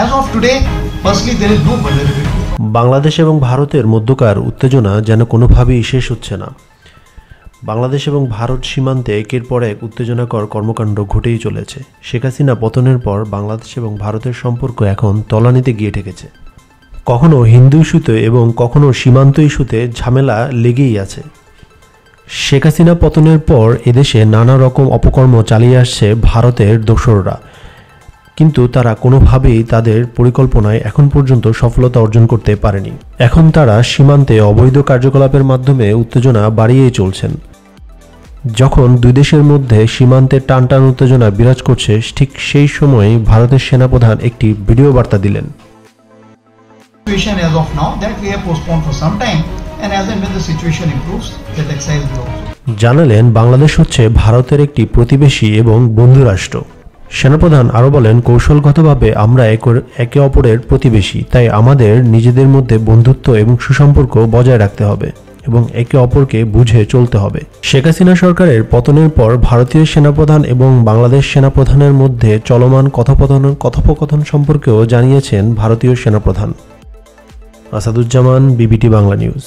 As of today, firstly, there is no vulnerability. Bangladesh এবং ভারতের মধ্যকার উত্তেজনা যেন কোনোভাবেই শেষ হচ্ছে না। বাংলাদেশ এবং ভারত সীমান্তে একের পর এক উত্তেজনাকর কর্মকাণ্ড ঘটেই চলেছে। শেখ হাসিনা পতনের পর বাংলাদেশ এবং ভারতের সম্পর্ক এখন তলানিতে গিয়ে ঠেকেছে। কখনো হিন্দু ইস্যুতে এবং কখনো সীমান্ত ইস্যুতে ঝামেলা লেগেই আছে। শেখ হাসিনা পতনের পর এদেশে নানা রকম অপকর্ম চালিয়ে আসছে ভারতের দোসররা, কিন্তু তারা কোনোভাবেই তাদের পরিকল্পনায় এখন পর্যন্ত সফলতা অর্জন করতে পারেনি। এখন তারা সীমান্তে অবৈধ কার্যকলাপের মাধ্যমে উত্তেজনা বাড়িয়েই চলছেন। যখন দুই দেশের মধ্যে সীমান্তে টানটান উত্তেজনা বিরাজ করছে, ঠিক সেই সময় ভারতের সেনাপ্রধান একটি ভিডিও বার্তা দিলেন। Situation as of now that we have postponed for some time, and as and when the situation improves, that exercise will also. জানালেন বাংলাদেশ হচ্ছে ভারতের একটি প্রতিবেশী এবং বন্ধু রাষ্ট্র। সেনাপ্রধান আরও বলেন, কৌশলগতভাবে আমরা একে অপরের প্রতিবেশী, তাই আমাদের নিজেদের মধ্যে বন্ধুত্ব এবং সুসম্পর্ক বজায় রাখতে হবে এবং একে অপরকে বুঝে চলতে হবে। শেখ হাসিনা সরকারের পতনের পর ভারতীয় সেনাপ্রধান এবং বাংলাদেশ সেনাপ্রধানের মধ্যে চলমান কথোপকথন সম্পর্কেও জানিয়েছেন ভারতীয় সেনাপ্রধান। Asaduzzaman, BBT Bangla news.